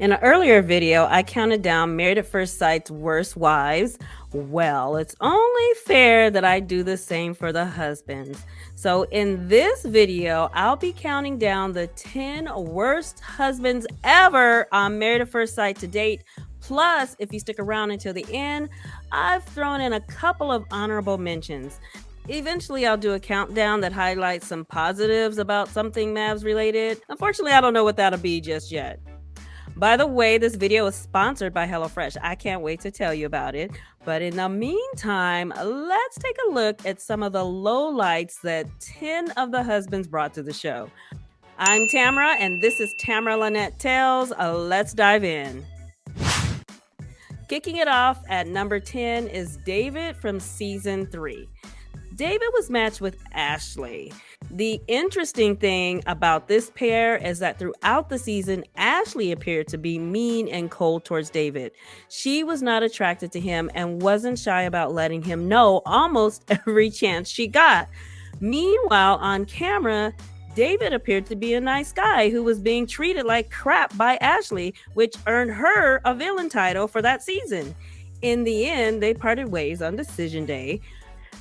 In an earlier video, I counted down Married at First Sight's worst wives. Well, it's only fair that I do the same for the husbands. So, in this video, I'll be counting down the 10 worst husbands ever on Married at First Sight to date. Plus, if you stick around until the end, I've thrown in a couple of honorable mentions. Eventually, I'll do a countdown that highlights some positives about something Mavs related. Unfortunately, I don't know what that'll be just yet. By the way, this video is sponsored by HelloFresh. I can't wait to tell you about it. But in the meantime, let's take a look at some of the lowlights that 10 of the husbands brought to the show. I'm Tamara, and this is Tamara Lynette Tales. Let's dive in. Kicking it off at number 10 is David from season 3. David was matched with Ashley. The interesting thing about this pair is that throughout the season, Ashley appeared to be mean and cold towards David. She was not attracted to him and wasn't shy about letting him know almost every chance she got. Meanwhile, on camera, David appeared to be a nice guy who was being treated like crap by Ashley, which earned her a villain title for that season. In the end, they parted ways on decision day.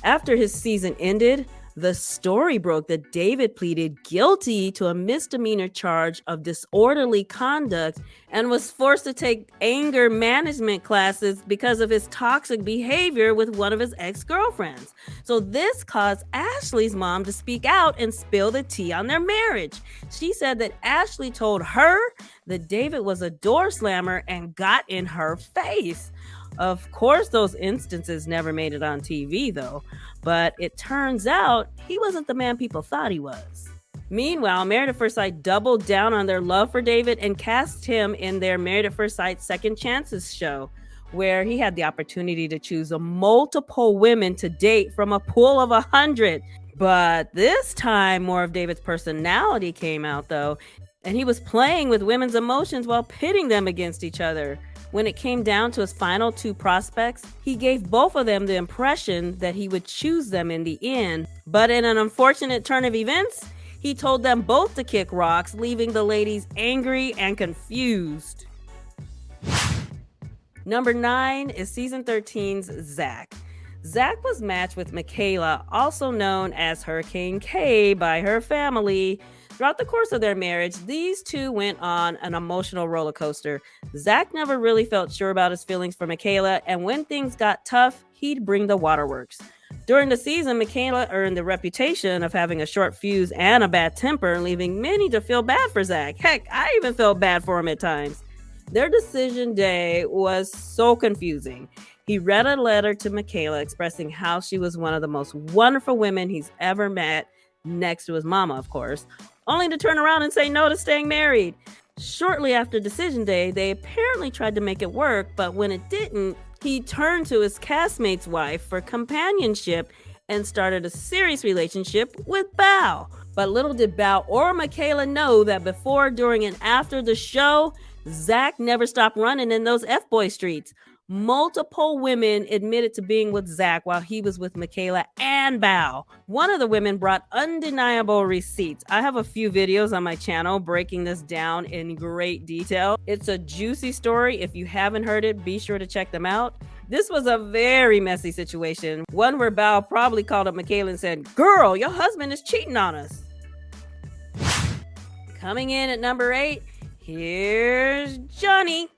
After his season ended, the story broke that David pleaded guilty to a misdemeanor charge of disorderly conduct and was forced to take anger management classes because of his toxic behavior with one of his ex-girlfriends. So this caused Ashley's mom to speak out and spill the tea on their marriage. She said that Ashley told her that David was a door slammer and got in her face. Of course, those instances never made it on TV, though, but it turns out he wasn't the man people thought he was. Meanwhile, Married at First Sight doubled down on their love for David and cast him in their Married at First Sight Second Chances show, where he had the opportunity to choose multiple women to date from a pool of 100. But this time, more of David's personality came out, though, and he was playing with women's emotions while pitting them against each other. When it came down to his final 2 prospects, he gave both of them the impression that he would choose them in the end. But in an unfortunate turn of events, he told them both to kick rocks, leaving the ladies angry and confused. Number 9 is season 13's Zach. Zach was matched with Michaela, also known as Hurricane K by her family. Throughout the course of their marriage, these two went on an emotional roller coaster. Zach never really felt sure about his feelings for Michaela, and when things got tough, he'd bring the waterworks. During the season, Michaela earned the reputation of having a short fuse and a bad temper, leaving many to feel bad for Zach. Heck, I even felt bad for him at times. Their decision day was so confusing. He read a letter to Michaela expressing how she was one of the most wonderful women he's ever met, next to his mama, of course, only to turn around and say no to staying married. Shortly after decision day, they apparently tried to make it work, but when it didn't, he turned to his castmate's wife for companionship and started a serious relationship with Bao. But little did Bao or Michaela know that before, during, and after the show, Zach never stopped running in those F-boy streets. Multiple women admitted to being with Zach while he was with Michaela and Bao. One of the women brought undeniable receipts. I have a few videos on my channel breaking this down in great detail. It's a juicy story. If you haven't heard it, be sure to check them out. This was a very messy situation, one where Bao probably called up Michaela and said, "Girl, your husband is cheating on us." Coming in at number 8, here's Johnny.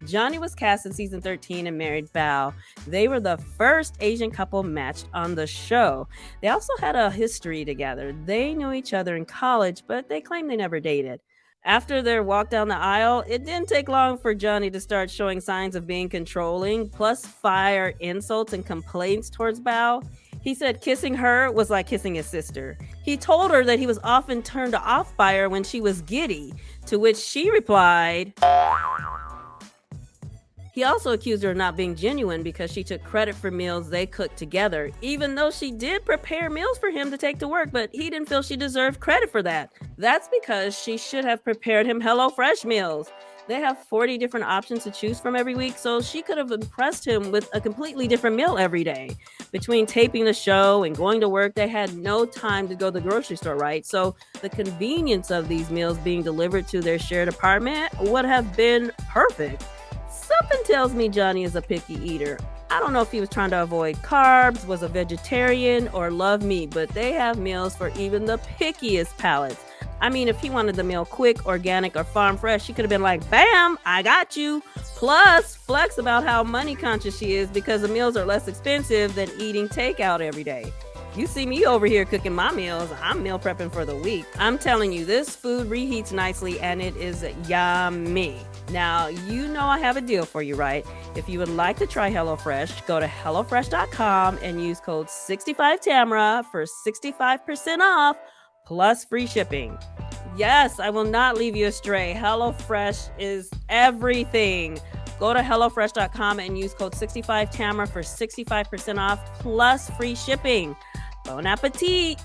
Johnny was cast in season 13 and married Bao. They were the first Asian couple matched on the show. They also had a history together. They knew each other in college, but they claimed they never dated. After their walk down the aisle, it didn't take long for Johnny to start showing signs of being controlling, plus fire insults and complaints towards Bao. He said kissing her was like kissing his sister. He told her that he was often turned off by her when she was giddy, to which she replied. He also accused her of not being genuine because she took credit for meals they cooked together, even though she did prepare meals for him to take to work, but he didn't feel she deserved credit for that. That's because she should have prepared him HelloFresh meals. They have 40 different options to choose from every week, so she could have impressed him with a completely different meal every day. Between taping the show and going to work, they had no time to go to the grocery store, right? So the convenience of these meals being delivered to their shared apartment would have been perfect. Something tells me Johnny is a picky eater. I don't know if he was trying to avoid carbs, was a vegetarian, or loved meat, but they have meals for even the pickiest palates. I mean, if he wanted the meal quick, organic, or farm fresh, she could have been like, bam, I got you. Plus, flex about how money conscious she is because the meals are less expensive than eating takeout every day. You see me over here cooking my meals. I'm meal prepping for the week. I'm telling you, this food reheats nicely and it is yummy. Now, you know I have a deal for you, right? If you would like to try HelloFresh, go to HelloFresh.com and use code 65TAMRA for 65% off plus free shipping. Yes, I will not leave you astray. HelloFresh is everything. Go to HelloFresh.com and use code 65TAMRA for 65% off plus free shipping. Bon appetit!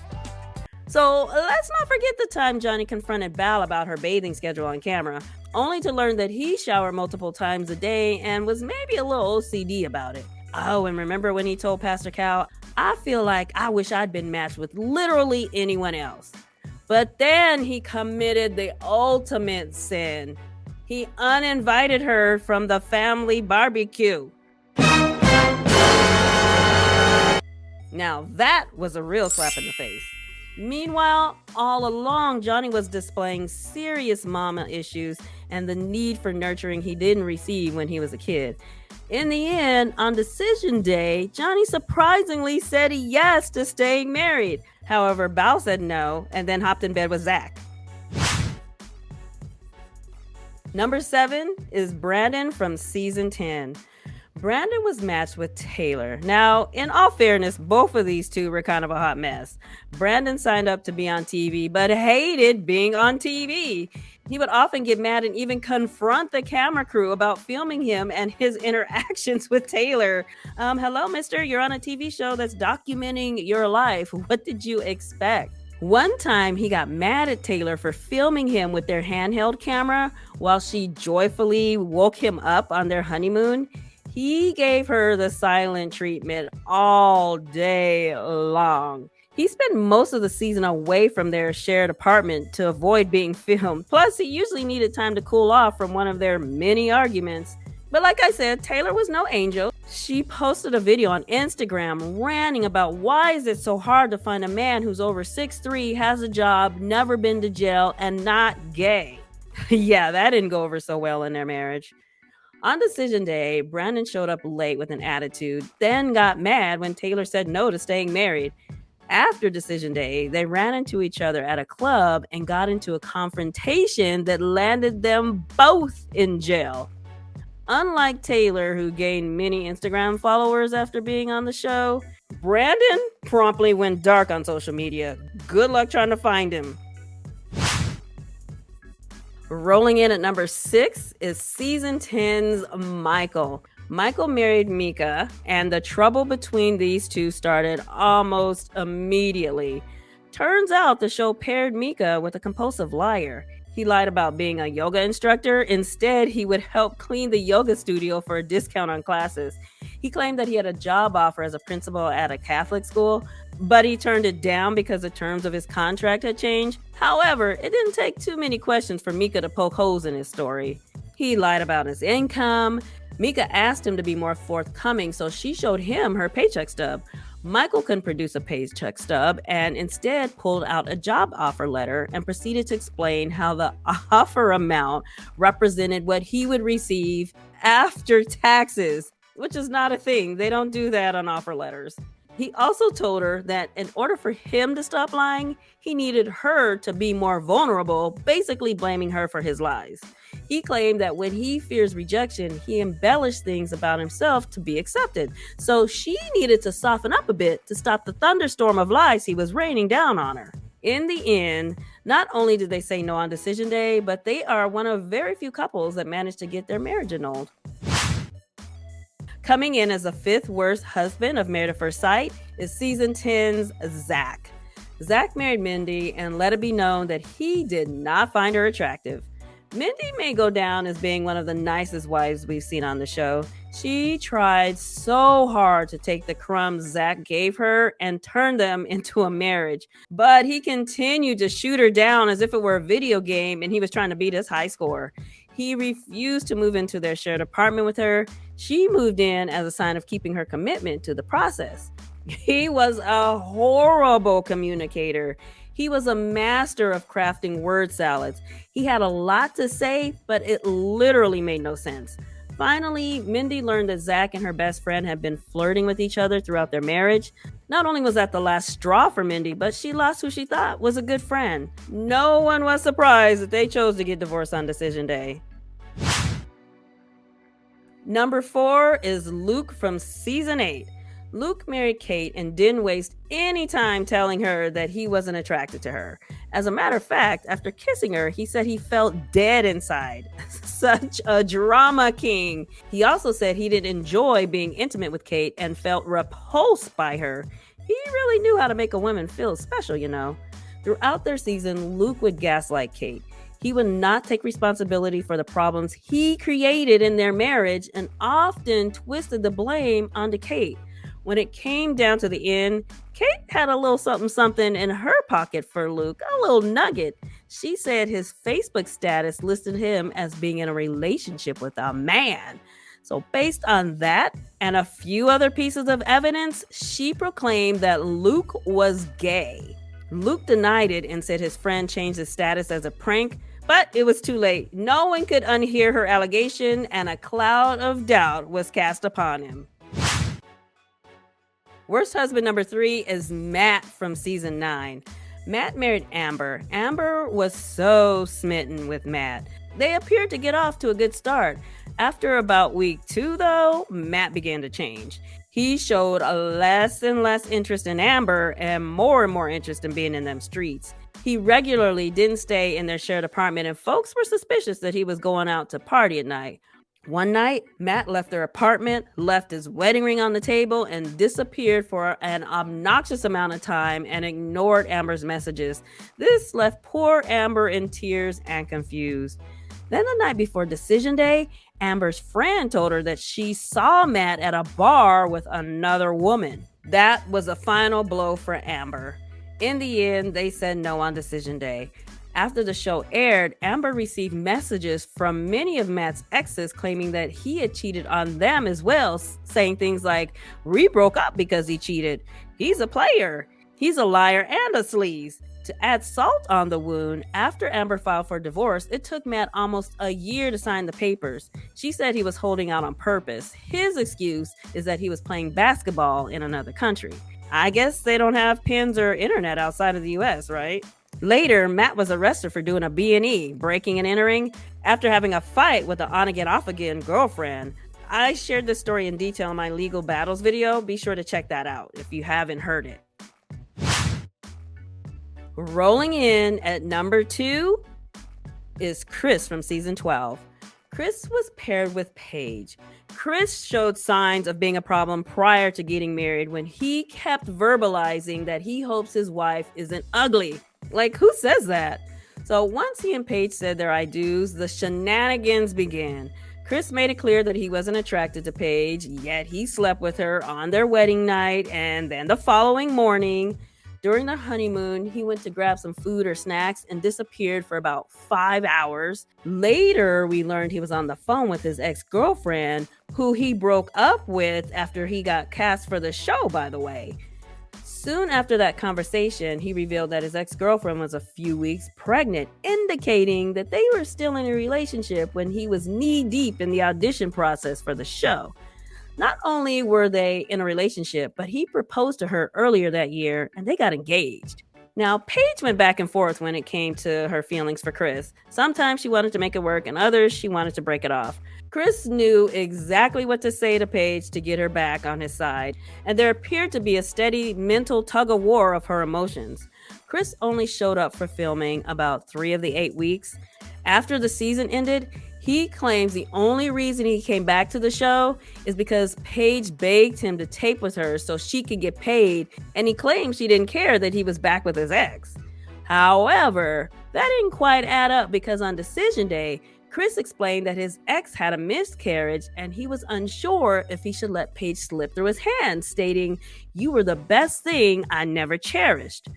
So let's not forget the time Johnny confronted Val about her bathing schedule on camera, only to learn that he showered multiple times a day and was maybe a little OCD about it. Oh, and remember when he told Pastor Cal, I feel like I wish I'd been matched with literally anyone else. But then he committed the ultimate sin. He uninvited her from the family barbecue. Now that was a real slap in the face. Meanwhile, all along, Johnny was displaying serious mama issues and the need for nurturing he didn't receive when he was a kid. In the end, on decision day, Johnny surprisingly said yes to staying married. However, Bao said no and then hopped in bed with Zach. Number 7 is Brandon from season 10. Brandon was matched with Taylor. Now, in all fairness, both of these two were kind of a hot mess. Brandon signed up to be on TV, but hated being on TV. He would often get mad and even confront the camera crew about filming him and his interactions with Taylor. Hello, mister, you're on a TV show that's documenting your life. What did you expect? One time, he got mad at Taylor for filming him with their handheld camera while she joyfully woke him up on their honeymoon. He gave her the silent treatment all day long. He spent most of the season away from their shared apartment to avoid being filmed. Plus, he usually needed time to cool off from one of their many arguments. But like I said, Taylor was no angel. She posted a video on Instagram ranting about why is it so hard to find a man who's over 6'3", has a job, never been to jail, and not gay. Yeah, that didn't go over so well in their marriage. On decision day, Brandon showed up late with an attitude, then got mad when Taylor said no to staying married. After decision day, they ran into each other at a club and got into a confrontation that landed them both in jail. Unlike Taylor, who gained many Instagram followers after being on the show, Brandon promptly went dark on social media. Good luck trying to find him. Rolling in at number 6 is season 10's Michael. Michael married Mika, and the trouble between these two started almost immediately. Turns out the show paired Mika with a compulsive liar. He lied about being a yoga instructor. Instead, he would help clean the yoga studio for a discount on classes. He claimed that he had a job offer as a principal at a Catholic school, but he turned it down because the terms of his contract had changed. However, it didn't take too many questions for Mika to poke holes in his story. He lied about his income. Mika asked him to be more forthcoming, so she showed him her paycheck stub. Michael couldn't produce a paycheck stub and instead pulled out a job offer letter and proceeded to explain how the offer amount represented what he would receive after taxes, which is not a thing. They don't do that on offer letters. He also told her that in order for him to stop lying, he needed her to be more vulnerable, basically blaming her for his lies. He claimed that when he fears rejection, he embellished things about himself to be accepted. So she needed to soften up a bit to stop the thunderstorm of lies he was raining down on her. In the end, not only did they say no on decision day, but they are one of very few couples that managed to get their marriage annulled. Coming in as the 5th worst husband of Married at First Sight is season 10's Zach. Zach married Mindy and let it be known that he did not find her attractive. Mindy may go down as being one of the nicest wives we've seen on the show. She tried so hard to take the crumbs Zach gave her and turn them into a marriage, but he continued to shoot her down as if it were a video game and he was trying to beat his high score. He refused to move into their shared apartment with her. She moved in as a sign of keeping her commitment to the process. He was a horrible communicator. He was a master of crafting word salads. He had a lot to say, but it literally made no sense. Finally, Mindy learned that Zach and her best friend had been flirting with each other throughout their marriage. Not only was that the last straw for Mindy, but she lost who she thought was a good friend. No one was surprised that they chose to get divorced on decision day. Number 4 is Luke from season 8. Luke married Kate and didn't waste any time telling her that he wasn't attracted to her. As a matter of fact, after kissing her, he said he felt dead inside. Such a drama king. He also said he didn't enjoy being intimate with Kate and felt repulsed by her. He really knew how to make a woman feel special, you know. Throughout their season, Luke would gaslight Kate. He would not take responsibility for the problems he created in their marriage and often twisted the blame onto Kate. When it came down to the end, Kate had a little something in her pocket for Luke, a little nugget. She said his Facebook status listed him as being in a relationship with a man. So based on that and a few other pieces of evidence, she proclaimed that Luke was gay. Luke denied it and said his friend changed his status as a prank, but it was too late. No one could unhear her allegation, and a cloud of doubt was cast upon him. Worst husband number 3 is Matt from season 9. Matt married Amber. Amber was so smitten with Matt. They appeared to get off to a good start. After about week 2, though, Matt began to change. He showed a less and less interest in Amber and more interest in being in them streets. He regularly didn't stay in their shared apartment, and folks were suspicious that he was going out to party at night. One night, Matt left their apartment, left his wedding ring on the table, and disappeared for an obnoxious amount of time and ignored Amber's messages. This left poor Amber in tears and confused. Then the night before decision day, Amber's friend told her that she saw Matt at a bar with another woman. That was a final blow for Amber. In the end, they said no on decision day. After the show aired, Amber received messages from many of Matt's exes claiming that he had cheated on them as well, saying things like, "We broke up because he cheated. He's a player. He's a liar and a sleaze." To add salt on the wound, after Amber filed for divorce, it took Matt almost a year to sign the papers. She said he was holding out on purpose. His excuse is that he was playing basketball in another country. I guess they don't have pins or internet outside of the US, right? Later, Matt was arrested for doing a B&E, breaking and entering, after having a fight with an on-again, off-again girlfriend. I shared this story in detail in my legal battles video. Be sure to check that out if you haven't heard it. Rolling in at number 2 is Chris from season 12. Chris was paired with Paige. Chris showed signs of being a problem prior to getting married when he kept verbalizing that he hopes his wife isn't ugly. Like, who says that? So once he and Paige said their I do's, the shenanigans began. Chris made it clear that he wasn't attracted to Paige, yet he slept with her on their wedding night and then the following morning. During their honeymoon, he went to grab some food or snacks and disappeared for about 5 hours. Later, we learned he was on the phone with his ex-girlfriend, who he broke up with after he got cast for the show, by the way. Soon after that conversation, he revealed that his ex-girlfriend was a few weeks pregnant, indicating that they were still in a relationship when he was knee-deep in the audition process for the show. Not only were they in a relationship, but he proposed to her earlier that year and they got engaged. Now, Paige went back and forth when it came to her feelings for Chris. Sometimes she wanted to make it work and others she wanted to break it off. Chris knew exactly what to say to Paige to get her back on his side, and there appeared to be a steady mental tug-of-war of her emotions. Chris only showed up for filming about 3 of the 8 weeks. After the season ended, he claims the only reason he came back to the show is because Paige begged him to tape with her so she could get paid, and he claims she didn't care that he was back with his ex. However, That didn't quite add up because on decision day, Chris explained that his ex had a miscarriage and he was unsure if he should let Paige slip through his hands, stating, "You were the best thing I never cherished,"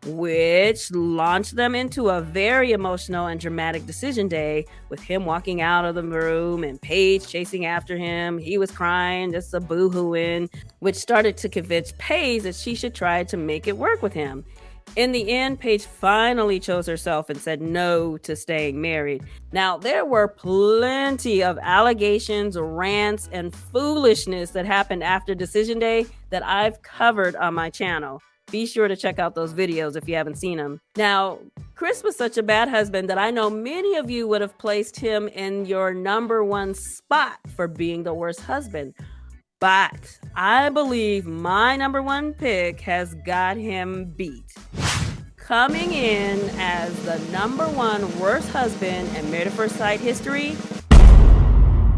which launched them into a very emotional and dramatic decision day with him walking out of the room and Paige chasing after him. He was crying, just a boo-hooing, which started to convince Paige that she should try to make it work with him. In the end, Paige finally chose herself and said no to staying married. Now, there were plenty of allegations, rants, and foolishness that happened after Decision Day that I've covered on my channel. Be sure to check out those videos if you haven't seen them. Now, Chris was such a bad husband that I know many of you would have placed him in your #1 spot for being the worst husband. But I believe my #1 pick has got him beat. Coming in as the #1 worst husband in Married at First Sight history,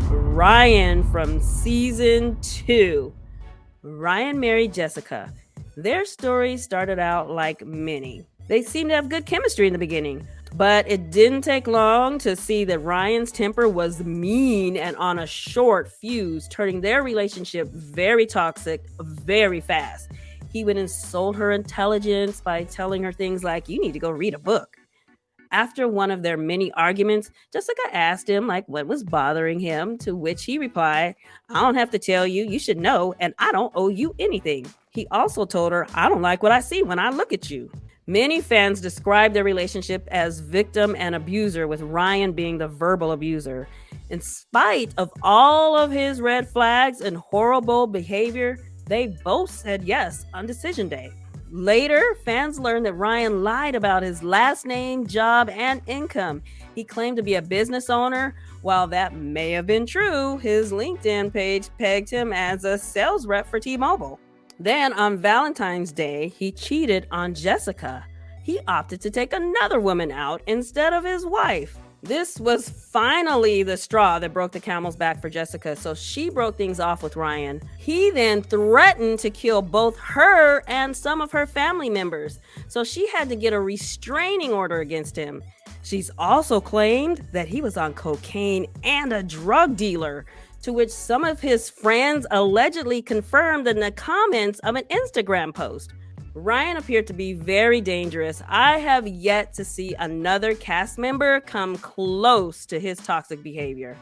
Ryan from season 2. Ryan married Jessica. Their story started out like many. They seemed to have good chemistry in the beginning, but it didn't take long to see that Ryan's temper was mean and on a short fuse, turning their relationship very toxic very fast. He would insult her intelligence by telling her things like, "You need to go read a book." After one of their many arguments, Jessica asked him what was bothering him, to which he replied, "I don't have to tell you, you should know, and I don't owe you anything." He also told her, "I don't like what I see when I look at you." Many fans describe their relationship as victim and abuser, with Ryan being the verbal abuser. In spite of all of his red flags and horrible behavior, they both said yes on decision day. Later, fans learned that Ryan lied about his last name, job, and income. He claimed to be a business owner. While that may have been true, his LinkedIn page pegged him as a sales rep for T-Mobile. Then on Valentine's Day, he cheated on Jessica. He opted to take another woman out instead of his wife. This was finally the straw that broke the camel's back for Jessica, so she broke things off with Ryan. He then threatened to kill both her and some of her family members, so she had to get a restraining order against him. She's also claimed that he was on cocaine and a drug dealer, to which some of his friends allegedly confirmed in the comments of an Instagram post. Ryan appeared to be very dangerous. I have yet to see another cast member come close to his toxic behavior.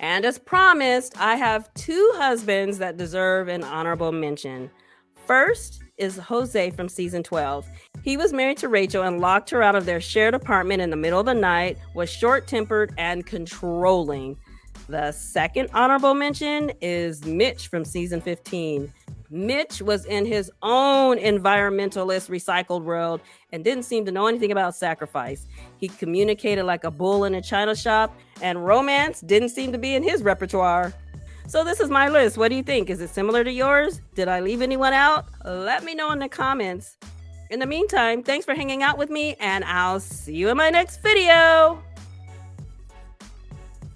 And as promised, I have 2 husbands that deserve an honorable mention. First is Jose from season 12. He was married to Rachel and locked her out of their shared apartment in the middle of the night, was short-tempered and controlling. The second honorable mention is Mitch from season 15. Mitch was in his own environmentalist recycled world and didn't seem to know anything about sacrifice. He communicated like a bull in a china shop, and romance didn't seem to be in his repertoire. So this is my list. What do you think? Is it similar to yours? Did I leave anyone out? Let me know in the comments. In the meantime, thanks for hanging out with me, and I'll see you in my next video.